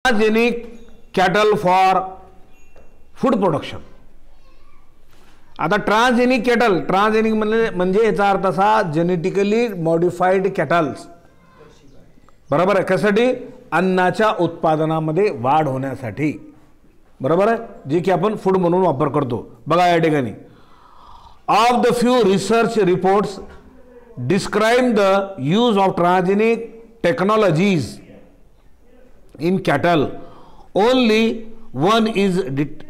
Transgenic cattle for food production. आता transgenic cattle, transgenic म्हणजे याचा अर्थ असा जेनेटिकली मॉडिफाईड कॅटल्स, बरोबर आहे. कशासाठी? अन्नाच्या उत्पादनामध्ये वाढ होण्यासाठी, बरोबर आहे, जे की आपण फूड म्हणून वापर करतो. बघा या ठिकाणी, of the few research reports describe the use of transgenic technologies in cattle, only one is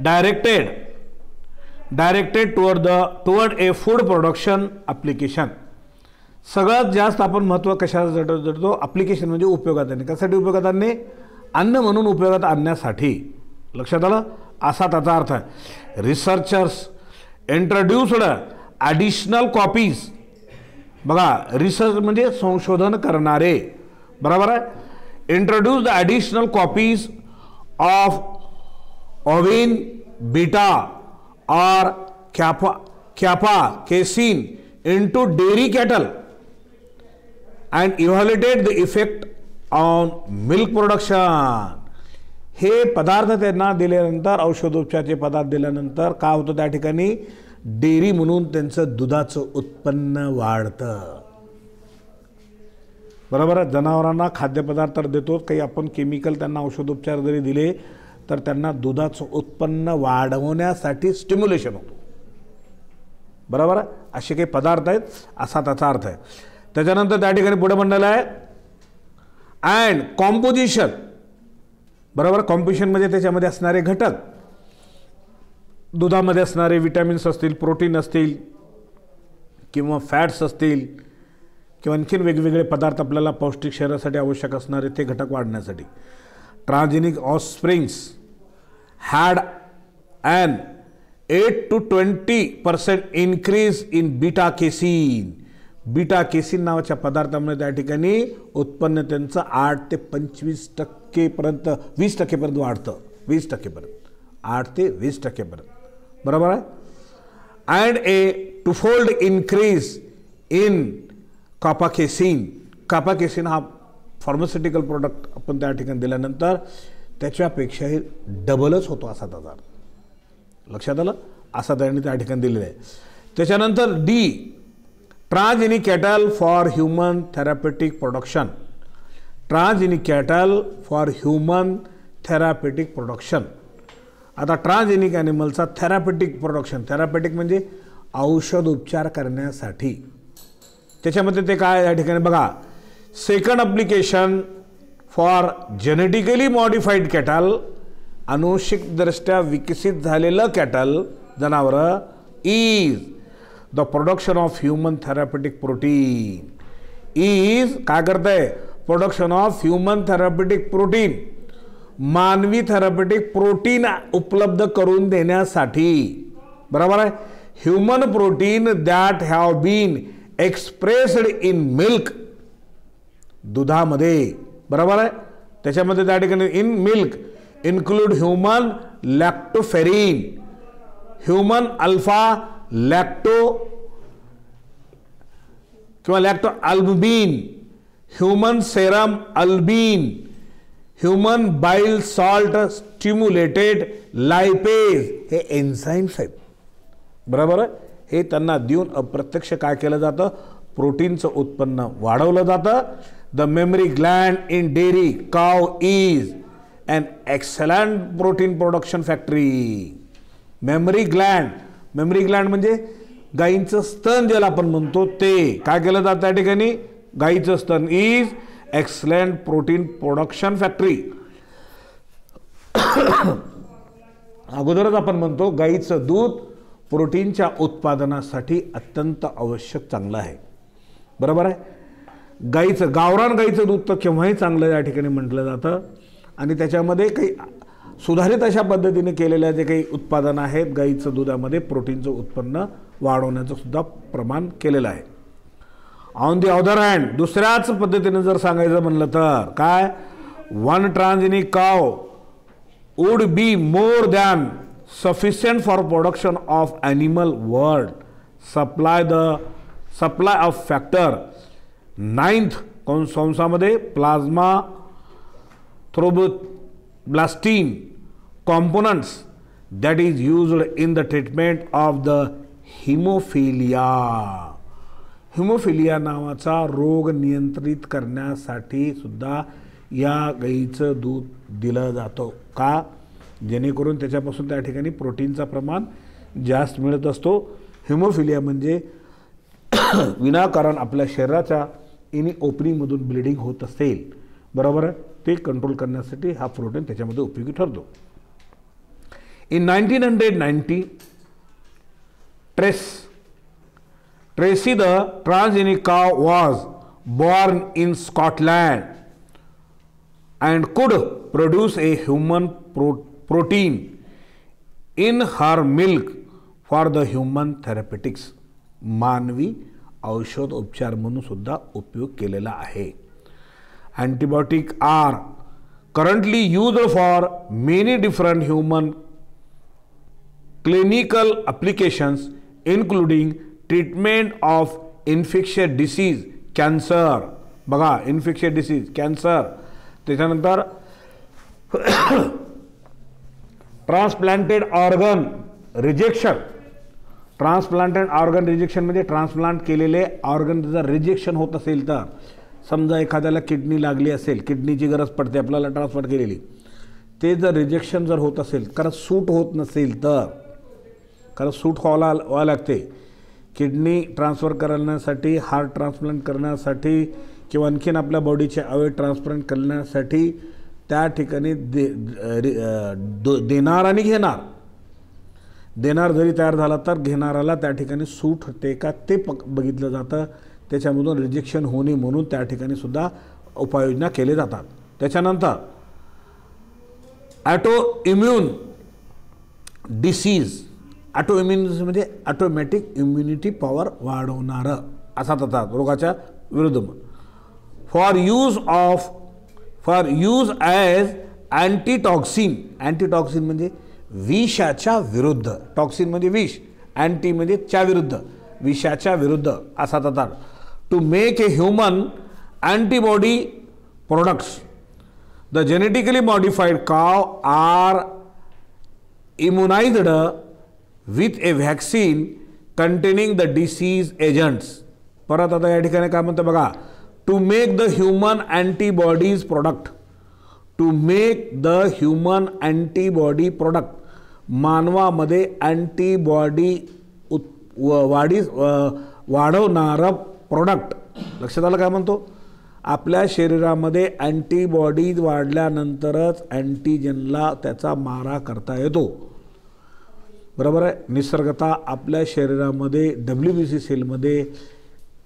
directed toward a food production application. सगळ्यात जास्त आपण महत्त्व कशाला देतो? ॲप्लिकेशन म्हणजे उपयोगात आणणे. कशासाठी उपयोगात आणणे? अन्न म्हणून उपयोगात आणण्यासाठी. लक्षात आलं? असा त्याचा अर्थ आहे. Researchers introduced additional copies. बघा, रिसर्च म्हणजे संशोधन करणारे, बरोबर आहे. Introduce the additional copies of ovine beta or kappa casein into dairy cattle and evaluated the effect on milk production. हे पदार्थ त्यांना दिल्यानंतर, औषधोपचाराचे पदार्थ दिल्यानंतर काय होतं? त्या ठिकाणी डेअरी म्हणून त्यांचं दुधाचं उत्पन्न वाढतं, बरोबर आहे. जनावरांना खाद्यपदार्थ तर देतो, काही आपण केमिकल त्यांना औषधोपचार जरी दिले तर त्यांना दुधाचं उत्पन्न वाढवण्यासाठी स्टिम्युलेशन होतं, बरोबर आहे. असे काही पदार्थ आहेत, असा त्याचा अर्थ आहे. त्याच्यानंतर त्या ठिकाणी पुढे म्हणलेलं आहे अँड कॉम्पोजिशन, बरोबर. कॉम्पोजिशन म्हणजे त्याच्यामध्ये असणारे घटक, दुधामध्ये असणारे विटॅमिन्स असतील, प्रोटीन असतील किंवा फॅट्स असतील किंवा आणखीन वेगवेगळे पदार्थ आपल्याला पौष्टिक शरीरासाठी आवश्यक असणारे ते घटक वाढण्यासाठी. Transgenic offsprings had an 8 to 20% increase in beta casein. Beta casein नावाच्या पदार्थामुळे त्या ठिकाणी उत्पन्न त्यांचं 8 ते 25% 20% वाढतं. 20% 8 ते 20%, बरोबर आहे. And a twofold increase in kappa casein. Kappa casein हा फार्मास्युटिकल प्रोडक्ट आपण त्या ठिकाणी दिल्यानंतर त्याच्यापेक्षाही डबलच होतो, असा त्याचा लक्षात आलं. असा त्यांनी त्या ठिकाणी दिलेलं आहे. त्याच्यानंतर D, transgenic cattle for human therapeutic production. Transgenic cattle for human therapeutic production. आता ट्रांसजेनिक ॲनिमलचा थेरापेटिक प्रोडक्शन, थेरापेटिक म्हणजे औषध उपचार करण्यासाठी. त्याच्यामध्ये ते काय या ठिकाणी बघा, second application for genetically modified cattle, अनुवांशिकदृष्ट्या विकसित झालेलं कॅटल जनावरं, is the production of human therapeutic protein. Is काय करतंय? Production of human therapeutic protein, मानवी थेरापेटिक प्रोटीन उपलब्ध करून देण्यासाठी, बरोबर आहे. Human protein that have been expressed in milk, दुधामध्ये, बरोबर आहे. त्याच्यामध्ये त्या ठिकाणी in milk include human lactoferrin, human alpha lacto किंवा lacto albumin, human serum albumin, human bile salt stimulated लायपेज. हे एन्झाईम्स आहेत, बरोबर आहे. हे त्यांना देऊन अप्रत्यक्ष काय केलं जातं? प्रोटीनचं उत्पन्न वाढवलं जातं. The mammary gland in dairy cow is an excellent protein production factory. Mammary gland म्हणजे गाईंचं स्तन ज्याला आपण म्हणतो ते काय केलं जातं त्या ठिकाणी? गाईचं स्तन is excellent protein production factory. अगोदरच आपण म्हणतो गाईचं दूध प्रोटीनच्या उत्पादनासाठी अत्यंत आवश्यक चांगलं आहे, बरोबर आहे. गाईचं, गावरान गाईचं दूध तर केव्हाही चांगलं या ठिकाणी म्हटलं जातं. आणि त्याच्यामध्ये काही सुधारित अशा पद्धतीने केलेल्या जे काही उत्पादनं आहेत गाईचं दुधामध्ये, प्रोटीनचं उत्पन्न वाढवण्याचं सुद्धा प्रमाण केलेलं आहे. ऑन द अदर हँड, दुसऱ्याच पद्धतीने जर सांगायचं म्हणलं तर काय, वन ट्रांसजेनिक काव would be more than sufficient for production of animal world. Supply of factor 9th कंसामध्ये प्लाझ्मा ब्लास्टीन components that is used in the treatment of the haemophilia. Haemophilia नावाचा रोग नियंत्रित करण्यासाठी सुद्धा या गाईचं दूध दिलं जातं. का? जेणेकरून त्याच्यापासून त्या ठिकाणी प्रोटीनचं प्रमाण जास्त मिळत असतो. हिमोफिलिया म्हणजे विनाकारण आपल्या शरीराच्या इनी ओपनिंगमधून ब्लिडिंग होत असेल, बरोबर आहे, ते कंट्रोल करण्यासाठी हा प्रोटीन त्याच्यामध्ये उपयोगी ठरतो. In 1990, Tracy the transgenic cow was born in Scotland and could produce a human protein in her milk for the human therapeutics. मानवी औषध उपचार म्हणून सुद्धा उपयोग केलेला आहे. Antibiotics are currently used for many different human clinical applications including treatment of infectious disease, cancer. बघा, infectious disease, cancer. त्याच्यानंतर transplanted organ rejection. Transplanted organ rejection म्हणजे ट्रान्सप्लांट केलेले ऑर्गन जर रिजेक्शन होत असेल तर, समजा एखाद्याला किडनी लागली असेल, किडनीची गरज पडते आपल्याला ट्रान्सप्लांट केलेली, ते जर रिजेक्शन जर होत असेल, कारण सूट होत नसेल तर, कारण सूट व्हावं लागते, किडनी ट्रान्सफर करण्यासाठी, हार्ट ट्रान्सप्लांट करण्यासाठी किंवा आणखीन आपल्या बॉडीचे अवयव ट्रान्सप्लांट करण्यासाठी त्या ठिकाणी देणार आणि घेणार, देणार जरी तयार झाला तर घेणाराला त्या ठिकाणी सूट होते का ते बघितलं जातं. त्याच्यामधून रिजेक्शन होणे म्हणून त्या ठिकाणी सुद्धा उपाययोजना केले जातात. त्याच्यानंतर ॲटोइम्यून डिसीज. ॲटोइम्यून म्हणजे ऑटोमॅटिक इम्युनिटी पॉवर वाढवणारं असा त्याचा रोगाच्या विरुद्ध. For use as antitoxin. Antitoxin म्हणजे विषाच्या विरुद्ध. टॉक्सिन म्हणजे विष, अँटी म्हणजे च्या विरुद्ध, विषाच्या विरुद्ध असा त्याचा. To make a human antibody products. The genetically modified cow are immunised with a vaccine containing the disease agents. परत आता या ठिकाणी काय म्हणतं बघा, to make the human antibodies product. To make the human antibody product. मानवामध्ये antibody वाढवणारं product. लक्षात आलं काय म्हणतो? आपल्या शरीरामध्ये अँटीबॉडीज वाढल्यानंतरच अँटीजनला त्याचा मारा करता येतो, बरोबर आहे. निसर्गतः आपल्या शरीरामध्ये WBC सेलमध्ये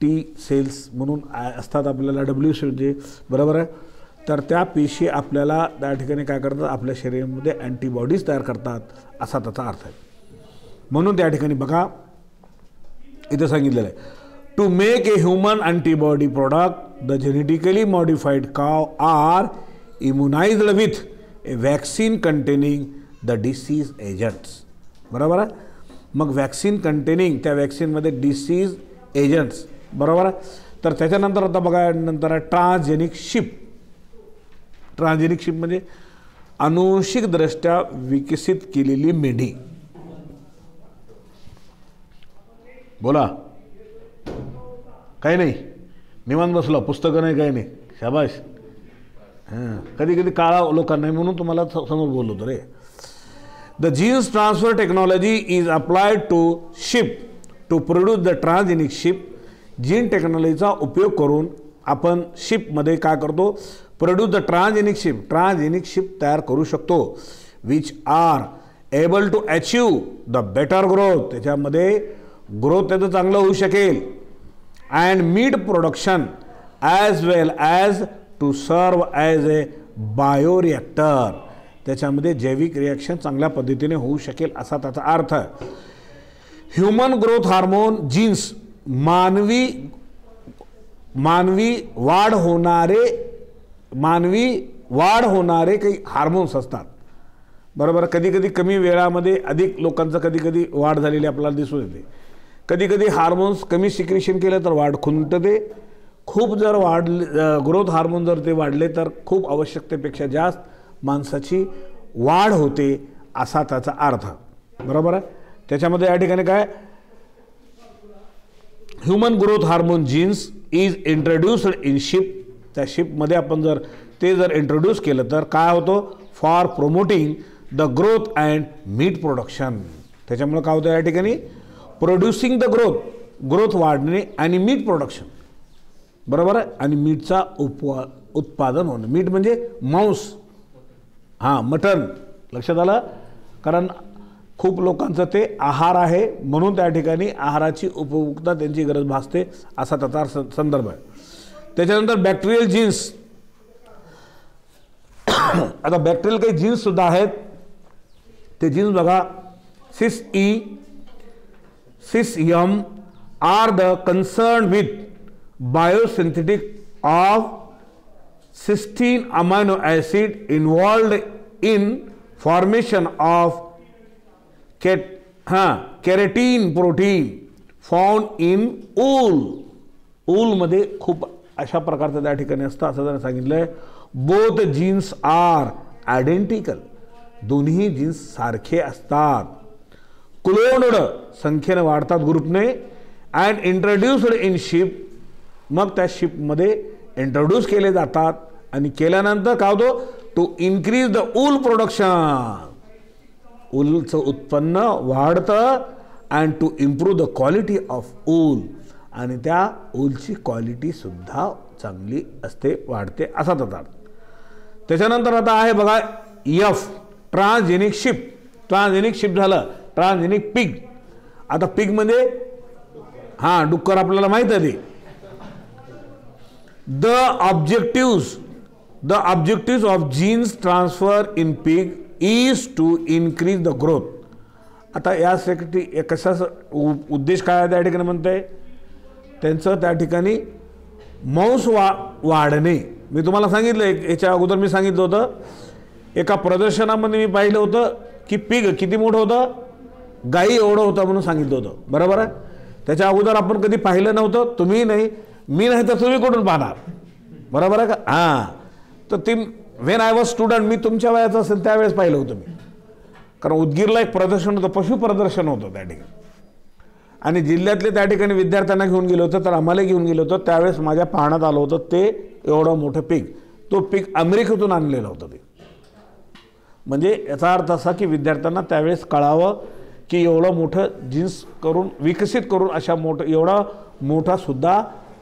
T सेल्स म्हणून असतात आपल्याला, WBC म्हणजे, बरोबर आहे. तर त्या पेशी आपल्याला त्या ठिकाणी काय करतात, आपल्या शरीरामध्ये अँटीबॉडीज तयार करतात असा त्याचा अर्थ आहे. म्हणून त्या ठिकाणी बघा इथं सांगितलेलं आहे, to make a human antibody product the genetically modified cow are immunised with a vaccine containing the disease agents. बरोबर आहे. मग व्हॅक्सिन कंटेनिंग, त्या व्हॅक्सिनमध्ये डिसीज एजंट्स, बरोबर आहे. तर त्याच्यानंतर आता बघा, नंतर आहे ट्रान्सजेनिक शिप. ट्रान्सजेनिक शिप म्हणजे अनुवांशिकदृष्ट्या विकसित केलेली मेंढी. बोला, काही नाही, निवांत बसला, पुस्तकं नाही, काही नाही, शाबाश. हां, कधी कधी काळा लोकांना नाही म्हणून तुम्हाला समोर बोललो होतो रे. The genes transfer technology is applied to sheep to produce the transgenic sheep. Gene टेक्नॉलॉजीचा उपयोग करून आपण शिपमध्ये काय करतो, produce the transgenic sheep, transgenic sheep तयार करू शकतो. Which are able to achieve the better growth. त्याच्यामध्ये ग्रोथ त्याचं चांगलं होऊ शकेल. And meat production as well as to serve as a bioreactor. त्याच्यामध्ये जैविक रिॲक्शन चांगल्या पद्धतीने होऊ शकेल असा त्याचा अर्थ आहे. ह्युमन ग्रोथ हार्मोन जीन्स, मानवी वाढ होणारे काही हार्मोन्स असतात, बरोबर. कधी कधी कमी वेळामध्ये अधिक लोकांचं कधी कधी वाढ झालेली आपल्याला दिसून येते. कधी कधी हार्मोन्स कमी सिक्रेशन केलं तर वाढ खुंटते. खूप जर ग्रोथ हार्मोन जर ते वाढले तर खूप आवश्यकतेपेक्षा जास्त माणसाची वाढ होते असा त्याचा अर्थ. बरोबर आहे. त्याच्यामध्ये या ठिकाणी काय, human growth hormone genes is introduced in sheep. त्या शिपमध्ये आपण जर ते जर इंट्रोड्यूस केलं तर काय होतं, for promoting the growth and meat production. त्याच्यामुळे काय होतं या ठिकाणी, प्रोड्युसिंग द ग्रोथ वाढणे आणि मीट प्रोडक्शन. बरोबर आहे. आणि मीटचा उत्पादन होणं. मीट म्हणजे मांस, हां मटन. लक्षात आलं. कारण खूप लोकांचं ते आहार आहे म्हणून त्या ठिकाणी आहाराची उपभोक्ता त्यांची गरज भासते असा त्याचा संदर्भ आहे. त्याच्यानंतर बॅक्टेरियल जीन्स. आता बॅक्टेरियल काही जीन्स सुद्धा आहेत. ते जीन्स बघा, cys E, cys M are the concern with biosynthetic of 16 amino acid involved in formation of keratin protein found in wool. ऊलमध्ये खूप अशा प्रकारचं त्या ठिकाणी असतं असं जर सांगितलंय. Both genes are identical. दोन्ही जीन्स सारखे असतात. क्लोन्ड संख्येने वाढतात ग्रुपने. And introduced in sheep. मग त्या शिपमध्ये इंट्रोड्यूस केले जातात आणि केल्यानंतर काय होतं, to increase the wool production. ऊलचं उत्पन्न वाढतं. And to improve the quality of wool. आणि त्या ऊलची क्वालिटी सुद्धा चांगली असते, वाढते असा त्याचा. त्याच्यानंतर आता आहे बघा F, transgenic sheep. Transgenic sheep झालं ट्रान्सजेनिक पिग. आता पिग म्हणजे हां डुक्कर आपल्याला माहीत आहे ते. The objective of genes transfer in pig is to increase the growth. आता यासाठी कशाचा उद्देश काय आहे त्या ठिकाणी म्हणते, त्यांचं त्या ठिकाणी मांस वाढणे. मी तुम्हाला सांगितलं याच्या अगोदर मी सांगितलं होतं, एका प्रदर्शनामध्ये मी पाहिलं होतं की पिग किती मोठं होतं, गाई एवढं होतं म्हणून सांगितलं होतं. बरोबर आहे. त्याच्या अगोदर आपण कधी पाहिलं नव्हतं, तुम्ही नाही, मी नाही तर तुम्ही कुठून पाहणार. बरोबर आहे का. हां, तर ती व्हेन आय वॉज स्टुडंट, मी तुमच्या वयाचं असेल त्यावेळेस पाहिलं होतं मी. कारण उदगीरला एक प्रदर्शन होतं, पशु प्रदर्शन होतं त्या ठिकाणी. आणि जिल्ह्यातले त्या ठिकाणी विद्यार्थ्यांना घेऊन गेलो होतं, तर आम्हाला घेऊन गेलो होतं. त्यावेळेस माझ्या पाहण्यात आलं होतं ते एवढं मोठं पीक. तो पीक अमेरिकेतून आणलेलं होतं ते. म्हणजे याचा अर्थ असा की विद्यार्थ्यांना त्यावेळेस कळावं की एवढं मोठं जीन्स करून विकसित करून अशा मोठं एवढा मोठा सुद्धा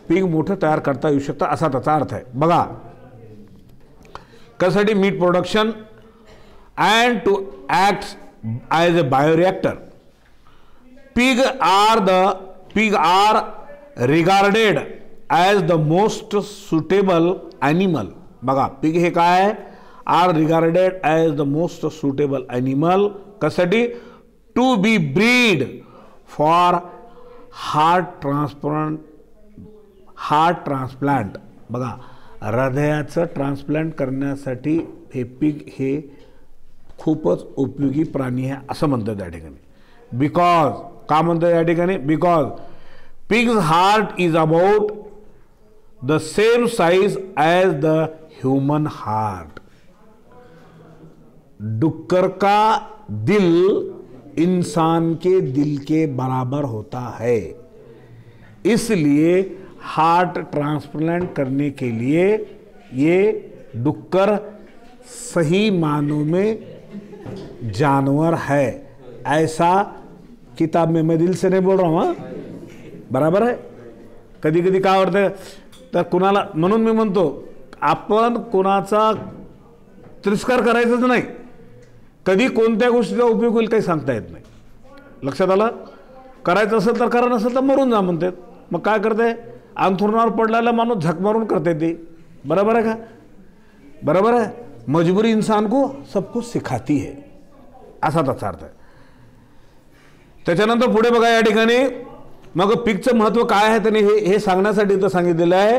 पीक मोठं तयार करता येऊ शकतं असा त्याचा अर्थ आहे. बघा कशासाठी, meat production and to act as a bioreactor. Pig are regarded as the most suitable animal. बघा पिग हे काय, are regarded as the most suitable animal. कशासाठी, to be breed for heart transplant. बघा हृदयाचं ट्रान्सप्लांट करण्यासाठी हे pig हे खूपच उपयोगी प्राणी आहे असं म्हणतात त्या ठिकाणी. बिकॉज का म्हणतात या ठिकाणी, because pigs heart is about the same size as the human heart. डुक्कर का दिल इंसान के दिल के बराबर होता है. इसलिए हार्ट ट्रांसप्लांट करने के लिए ये डुक्कर सही मानों में जानवर है. ऐसा किताब में मैं दिल से नहीं बोल रहा हूँ. हाँ बराबर आहे. कधी कधी काय वाटतं तर कुणाला, म्हणून मी म्हणतो आपण कोणाचा तिरस्कार करायचाच नाही. कधी कोणत्या गोष्टीचा उपयोग होईल काही सांगता येत नाही. लक्षात आलं. करायचं असेल तर करा, नसेल तर मरून जा म्हणतात. मग काय करते, अंथरुणावर पडलेला माणूस झक मारून करते ते. बराबर आहे का. बराबर आहे. मजबूरी इंसान को सब कुछ सिखाती है असा त्याचा अर्थ आहे. त्याच्यानंतर पुढे बघा या ठिकाणी मग पिगचं महत्त्व काय आहे त्याने हे सांगण्यासाठी इथं सांगितलेलं आहे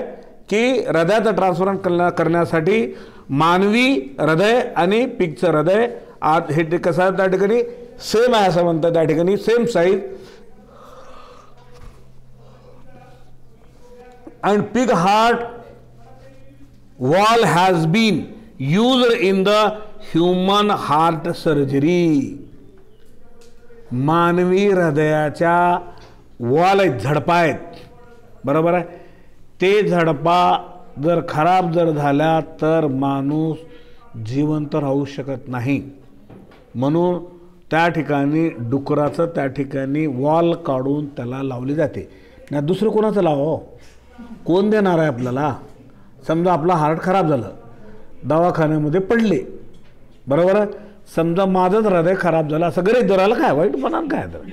की हृदयाचं ट्रान्सप्लांट करण्यासाठी मानवी हृदय आणि पिगचं हृदय हे कसं आहे त्या ठिकाणी सेम आहे असं म्हणतात. त्या ठिकाणी same size and pig heart wall has been used in the human heart surgery, मानवी हृदयाच्या वॉल आहेत, झडपा आहेत, बरोबर आहे. ते झडपा जर खराब जर झाल्या तर माणूस जिवंत राहू शकत नाही. म्हणून त्या ठिकाणी डुकराचं त्या ठिकाणी वॉल काढून त्याला लावली जाते. नाही दुसरं कोणाचं लावो, कोण देणार आहे आपल्याला. समजा आपला हार्ट खराब झालं, दवाखान्यामध्ये पडले, बरोबर आहे. समजा माझंच हृदय खराब झालं, असं गरीब धरायला काय वाईटपणा काय तर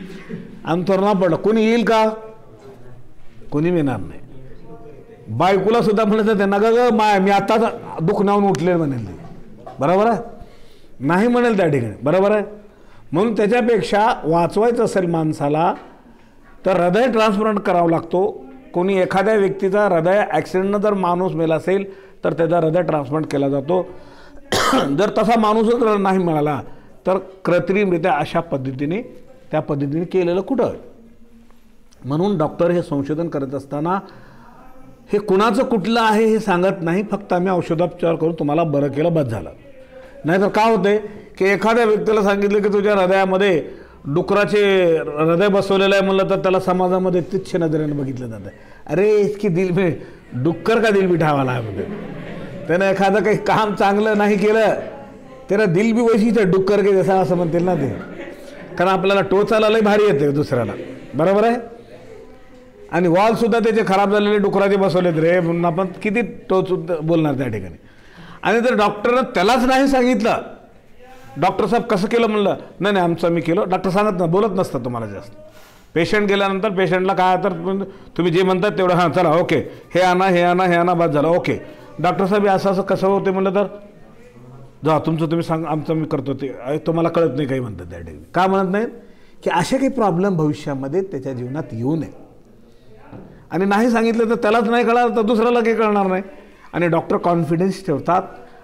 अंथरुणा पडलं, कोणी येईल का? कोणी येणार नाही. बायकोला सुद्धा म्हणायचं त्यांना ग माय मी आत्ताच दुखण्याहून उठले म्हणेल ते, बरोबर आहे. नाही म्हणेल त्या ठिकाणी, बरोबर आहे. म्हणून त्याच्यापेक्षा वाचवायचं असेल माणसाला तर हृदय ट्रान्सप्लांट करावं लागतो. कोणी एखाद्या व्यक्तीचा हृदय ॲक्सिडेंटनं जर माणूस मेला असेल तर त्याचा हृदय ट्रान्सप्लांट केला जातो. जर तसा माणूसच नाही मिळाला तर कृत्रिमरित्या अशा पद्धतीने त्या पद्धतीने केलेलं कुठं. म्हणून डॉक्टर हे संशोधन करत असताना हे कुणाचं कुठलं आहे हे सांगत नाही, फक्त आम्ही औषधोपचार करून तुम्हाला बरं केलं बस झालं. नाहीतर काय होते की एखाद्या व्यक्तीला सांगितलं की तुझ्या हृदयामध्ये डुकराचे हृदय बसवलेलं आहे म्हणलं तर त्याला समाजामध्ये तिच्छ नजरेनं बघितलं जातं. अरे इसकी दिल में डुक्कर का दिल बिठावाला आहे म्हणजे. त्यानं एखादं काही काम चांगलं नाही केलं त्याला दिल बी वैशीच आहे डुक्कर के जसा असं म्हणतील ना ते. कारण आपल्याला टोचायला लय भारी येते दुसऱ्याला, बरोबर आहे. आणि वॉलसुद्धा त्याचे खराब झालेले डुकराचे बसवलेत रे म्हणून आपण किती टोच बोलणार त्या ठिकाणी. आणि जर डॉक्टरनं त्यालाच नाही सांगितलं, डॉक्टर साहेब कसं केलं म्हणलं, नाही नाही आमचं मी केलं, डॉक्टर सांगत ना बोलत नसतं तुम्हाला जास्त. पेशंट गेल्यानंतर पेशंटला काय तर तुम्ही जे म्हणतात तेवढं हां चला ओके हे आणा हे आणा हे आणा बस झालं ओके. डॉक्टर साहेब असं असं कसं होते म्हणलं तर जा तुमचं तुम्ही सांग आमचं मी करतो ते तुम्हाला कळत नाही काही म्हणतात त्या ठिकाणी. का म्हणत नाहीत की असे काही प्रॉब्लेम भविष्यामध्ये त्याच्या जीवनात येऊ नये. आणि नाही सांगितलं तर त्यालाच नाही कळणार तर दुसऱ्याला काही कळणार नाही. आणि डॉक्टर कॉन्फिडन्स ठेवतात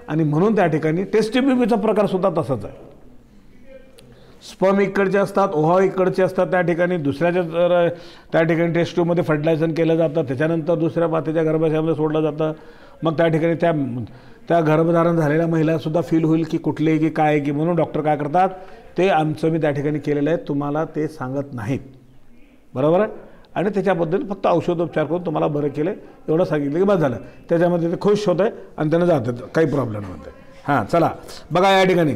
आणि म्हणून त्या ठिकाणी टेस्टिब्युबीचा प्रकारसुद्धा तसाच आहे. स्पर्म इकडचे असतात, ओव्हा इकडचे असतात, त्या ठिकाणी दुसऱ्याच्या त्या ठिकाणी टेस्ट ट्यूबमध्ये फर्टिलायझेशन केलं जातं, त्याच्यानंतर दुसऱ्या पातेच्या गर्भाशयामध्ये सोडलं जातं. मग त्या ठिकाणी त्या गर्भधारण झालेल्या महिलासुद्धा फील होईल की कुठले की काय की. म्हणून डॉक्टर काय करतात ते आमचं मी त्या ठिकाणी केलेलं आहे तुम्हाला ते सांगत नाहीत, बरोबर आहे. आणि त्याच्याबद्दल फक्त औषधोपचार करून तुम्हाला बरं केलं एवढं सांगितलं की बस झालं. त्याच्यामध्ये ते खुश होतं आहे आणि त्यानं जातं, काही प्रॉब्लेम नव्हते. हां चला बघा या ठिकाणी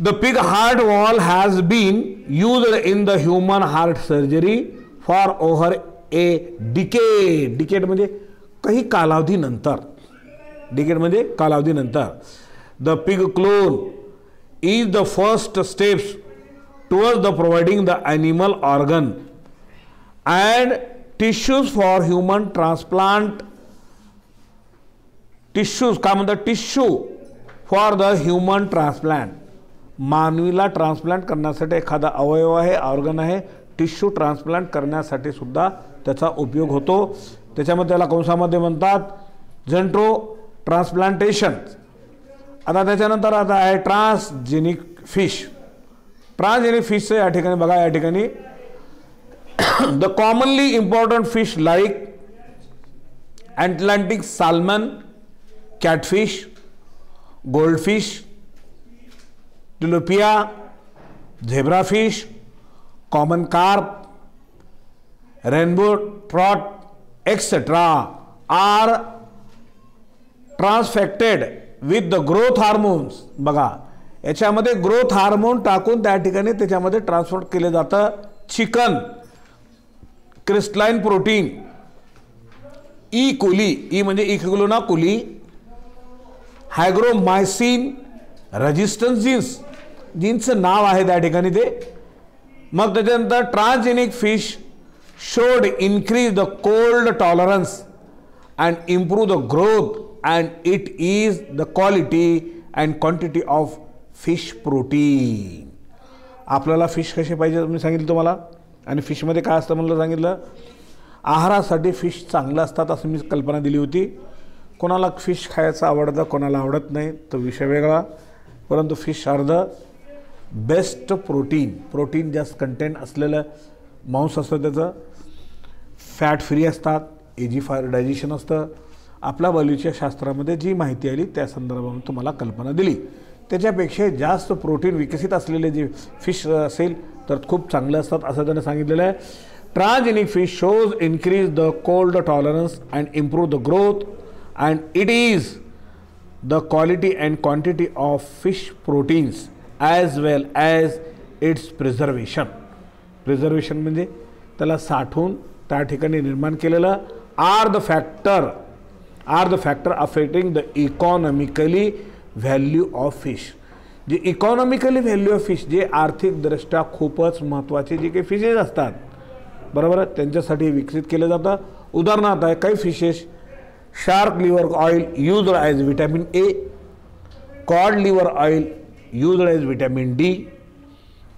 the pig heart valve has been used in the human heart surgery for over a decade. Decade म्हणजे काही कालावधीनंतर, डिकेड म्हणजे कालावधीनंतर. The pig clone is the first steps towards the providing the animal organ and tissues for human transplant. tissues काय म्हणतात, tissue for the human transplant. मानवीला transplant करण्यासाठी एखादा अवयव आहे, ऑर्गन आहे, टिश्यू ट्रान्सप्लांट करण्यासाठी सुद्धा त्याचा उपयोग होतो. त्याच्यामध्ये त्याला कंसामध्ये म्हणतात झेंट्रो ट्रान्सप्लांटेशन. आता त्याच्यानंतर आता आहे ट्रान्सजेनिक फिश. ट्रान्सजेनिक फिशचं या ठिकाणी बघा या ठिकाणी the commonly important fish like Atlantic salmon, catfish, goldfish, tilapia, zebrafish, common carp, rainbow trout, etc. are transfected with the growth hormones. बघा याच्यामध्ये ग्रोथ हार्मोन टाकून त्या ठिकाणी त्याच्यामध्ये ट्रान्सफर केले जातं. चिकन क्रिस्टलाइन प्रोटीन, ई कोली, ई म्हणजे इक्युलोना कोली, हायग्रोमायसिन रेजिस्टन्स जीन्स, जीन्सचं नाव आहे त्या ठिकाणी ते. मग त्याच्यानंतर transgenic fish showed increase the cold tolerance and improve the growth and it is the quality and quantity of fish protein. आपल्याला फिश कसे पाहिजे मी सांगितलं तुम्हाला. आणि फिशमध्ये काय असतं म्हणलं सांगितलं, आहारासाठी फिश चांगलं असतात असं मी कल्पना दिली होती. कोणाला फिश खायचं आवडतं कोणाला आवडत नाही तो विषय वेगळा. परंतु fish are the best protein जास्त कंटेंट असलेलं मांस असतं. त्याचं फॅट फ्री असतात, इजी फार डायजेशन असतं. आपल्या बायोलॉजीच्या शास्त्रामध्ये जी माहिती आली त्या संदर्भामध्ये तुम्हाला कल्पना दिली. त्याच्यापेक्षा जास्त प्रोटीन विकसित असलेले जे फिश असेल तर खूप चांगले असतात असं त्याने सांगितलेलं आहे. Transgenic fish shows increase the cold tolerance and improve the growth and it is the quality and quantity of fish proteins as well as its preservation. Preservation म्हणजे त्याला साठवून त्या ठिकाणी निर्माण केलेलं are the factor affecting the economically value of fish. जे economically value of fish, जे आर्थिकदृष्ट्या खूपच महत्त्वाचे जे काही फिशेस असतात, बरोबर, त्यांच्यासाठी विकसित केलं जातं. उदाहरणार्थ आहे काही fishes shark liver oil used as vitamin A, cod liver oil used as vitamin D,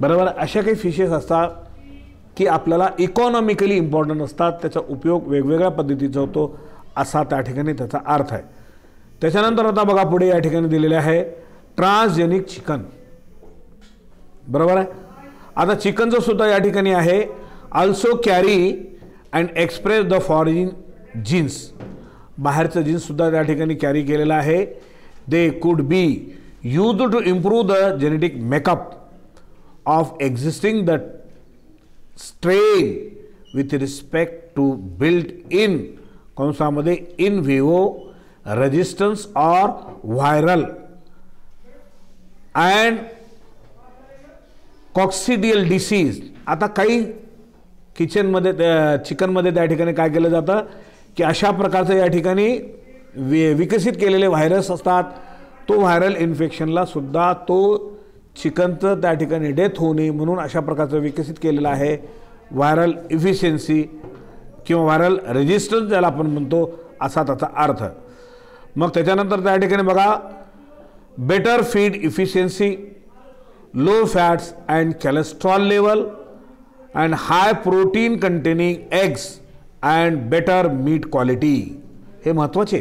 बरोबर. अशा काही फिशेस असतात की आपल्याला इकॉनॉमिकली इम्पॉर्टंट असतात, त्याचा उपयोग वेगवेगळ्या पद्धतीचा होतो असा त्या ठिकाणी त्याचा अर्थ आहे. त्याच्यानंतर आता बघा पुढे या ठिकाणी दिलेले आहे ट्रान्सजेनिक चिकन, बरोबर आहे. आता चिकनचं सुद्धा या ठिकाणी आहे also carry and express the foreign genes. बाहेरचं जीन्ससुद्धा त्या ठिकाणी कॅरी केलेलं आहे. They could be use to improve the genetic makeup of existing the strain with respect to built in कंसामध्ये in vivo resistance or viral and coccidial disease. आता काही किचनमध्ये चिकनमध्ये त्या ठिकाणी काय केलं जातं की अशा प्रकारचं या ठिकाणी विकसित केलेले व्हायरस असतात. तो व्हायरल इन्फेक्शनला सुद्धा तो चिकनचं त्या ठिकाणी डेथ होऊ नये म्हणून अशा प्रकारचं विकसित केलेलं आहे. व्हायरल इफिशियन्सी किंवा व्हायरल रेजिस्टन्स ज्याला आपण म्हणतो असा त्याचा अर्थ. मग त्याच्यानंतर त्या ठिकाणी बघा better feed efficiency, low fats and cholesterol level and high protein containing eggs and better meat quality. हे महत्त्वाचे.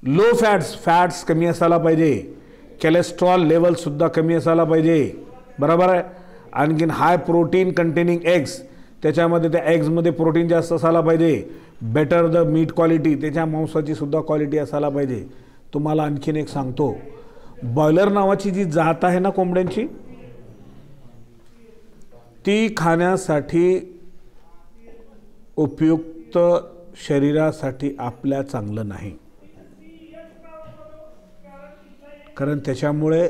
लो फॅट्स कमी असायला पाहिजे, कोलेस्ट्रॉल लेवलसुद्धा कमी असायला पाहिजे, बरोबर आहे. आणखीन हाय प्रोटीन कंटेनिंग एग्स, त्याच्यामध्ये त्या एग्समध्ये प्रोटीन जास्त असायला पाहिजे. बेटर द मीट क्वालिटी, त्याच्या मांसाची सुद्धा क्वालिटी असायला पाहिजे. तुम्हाला आणखीन एक सांगतो, बॉयलर नावाची जी जात आहे ना कोंबड्यांची, ती खाण्यासाठी उपयुक्त शरीरासाठी आपल्या चांगलं नाही, कारण त्याच्यामुळे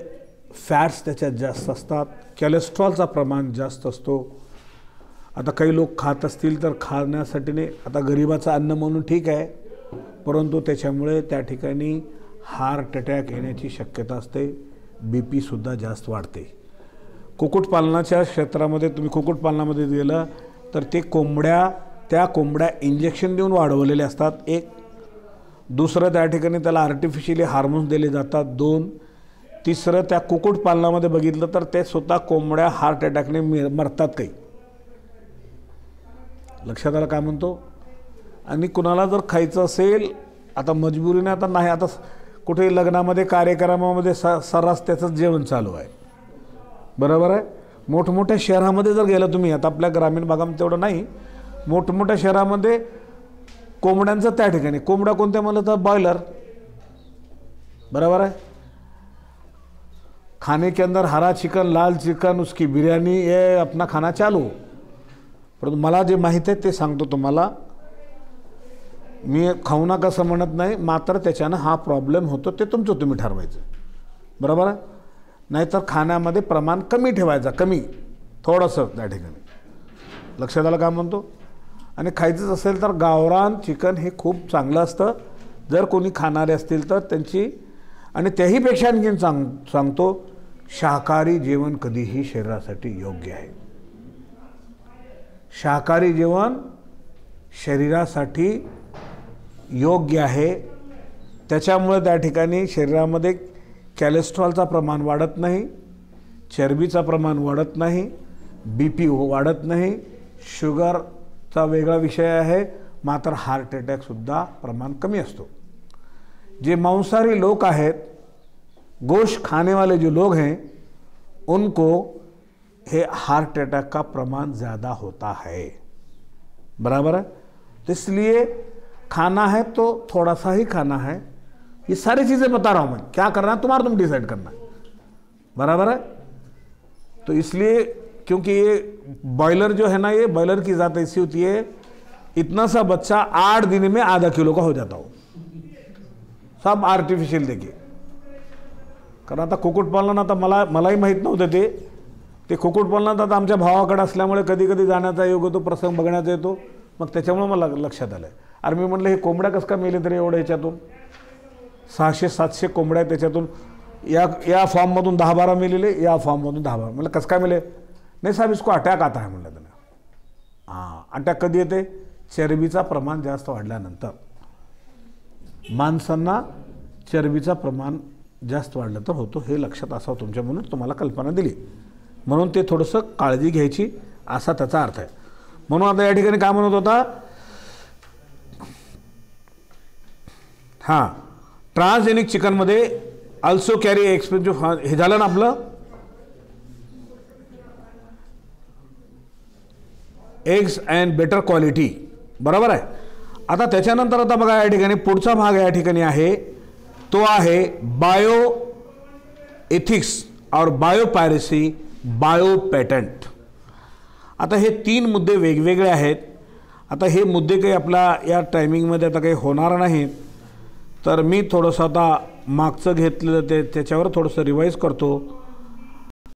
फॅट्स त्याच्यात जास्त असतात, कोलेस्ट्रॉलचा प्रमाण जास्त असतो. आता काही लोक खात असतील तर खाण्यासाठी नाही, आता गरिबाचं अन्न म्हणून ठीक आहे, परंतु त्याच्यामुळे त्या ठिकाणी हार्ट अटॅक येण्याची शक्यता असते, BP सुद्धा जास्त वाढते. कुक्कुटपालनाच्या क्षेत्रामध्ये तुम्ही कुक्कुटपालनामध्ये गेलं तर ते त्या कोंबड्या इंजेक्शन देऊन वाढवलेले असतात. एक दुसरं त्या ठिकाणी त्याला आर्टिफिशियली हार्मोन्स दिले जातात. 2 तिसरं त्या कुक्कुटपालनामध्ये बघितलं तर ते स्वतः कोंबड्या हार्ट अटॅकने मरतात काही. लक्षात आलं काय म्हणतो. आणि कुणाला जर खायचं असेल, आता मजबुरीने आता नाही, आता कुठे लग्नामध्ये कार्यक्रमामध्ये सर्रास त्याचंच जेवण चालू आहे, बरोबर आहे. मोठमोठ्या शहरामध्ये जर गेलं तुम्ही, आता आपल्या ग्रामीण भागामध्ये तेवढं नाही, मोठमोठ्या शहरामध्ये कोंबड्यांचं त्या ठिकाणी, कोंबड्या कोणत्या म्हणलं तर बॉयलर, बराबर है. खाने के अंदर हरा चिकन, लाल चिकन, उसकी बिरयानी, ये अपना खाना चालू. परंतु मला जे माहीत आहे ते सांगतो तुम्हाला. मी खाऊ नका असं म्हणत नाही, मात्र त्याच्यानं हा प्रॉब्लेम होतो ते तुमचं तुम्ही ठरवायचं, बरोबर आहे. नाहीतर खाण्यामध्ये प्रमाण कमी ठेवायचं, कमी थोडंसं त्या ठिकाणी. लक्षात आलं काय म्हणतो. आणि खायचंच असेल तर गावरान चिकन हे खूप चांगलं असतं जर कोणी खाणारे असतील तर त्यांची. आणि त्याहीपेक्षा आणखीन सांगतो, शाकाहारी जेवण कधीही शरीरासाठी योग्य आहे. शाकाहारी जेवण शरीरासाठी योग्य आहे. त्याच्यामुळे त्या ठिकाणी शरीरामध्ये कोलेस्ट्रॉलचा प्रमाण वाढत नाही, चरबीचा प्रमाण वाढत नाही, BP वाढत नाही, शुगरचा वेगळा विषय आहे, मात्र हार्ट अटॅकसुद्धा प्रमाण कमी असतो. जे मांसाहारी लोग आहेत, गोश्त खाने वाले जो लोग हैं, उनको है हार्ट अटैक का प्रमाण ज़्यादा होता है, बराबर है. तो इसलिए खाना है तो थोड़ा सा ही खाना है. ये सारी चीज़ें बता रहा हूँ मैं, क्या करना है तुम्हारा, तुम डिसाइड करना, बराबर है। तो इसलिए क्योंकि ये बॉयलर जो है ना, ये बॉयलर की ज़ात ऐसी होती है, इतना सा बच्चा 8 दिन में आधा किलो का हो जाता हो, सब आर्टिफिशियल देखिए। कारण आता कुक्कुटपालन आता मलाही माहीत नव्हतं ते कुक्कुटपालनात आता आमच्या भावाकडे असल्यामुळे कधी कधी जाण्याचा योग होतो, प्रसंग बघण्याचा येतो, मग त्याच्यामुळे मला लक्षात आलं. अरे मी म्हटलं हे कोंबड्या कसं का मेले तरी एवढं, ह्याच्यातून 600-700 कोंबड्या त्याच्यातून, या फॉर्ममधून 10-12 मेलेले, या फॉर्ममधून 10-12. म्हटलं कसं काय मेले? नाही साहेब इसको अटॅक आता है म्हटलं त्याला. हां, अटॅक कधी येते? चरबीचा प्रमाण जास्त वाढल्यानंतर. माणसांना चरबीचा प्रमाण जास्त वाढलं तर होतो, हे लक्षात असावं तुमच्या, म्हणून तुम्हाला कल्पना दिली. म्हणून ते थोडंसं काळजी घ्यायची असा त्याचा अर्थ आहे. म्हणून आता या ठिकाणी काय म्हणत होता, हां, ट्रान्सजेनिक चिकनमध्ये ऑल्सो कॅरी एक्सपेन्सिव्ह, हे झालं ना आपलं एग्स अँड बेटर क्वालिटी, बरोबर आहे. आता त्याच्यानंतर आता बघा या ठिकाणी पुढचा भाग या ठिकाणी आहे, तो आहे बायो एथिक्स और बायो पायरेसी, बायो पेटंट. आता हे 3 मुद्दे वेगवेगळे आहेत. आता हे मुद्दे काही आपला या टायमिंगमध्ये आता काही होणार नाहीत, तर मी थोडंसं आता मागचं घेतलेलं त्याच्यावर थोडंसं रिवाईज करतो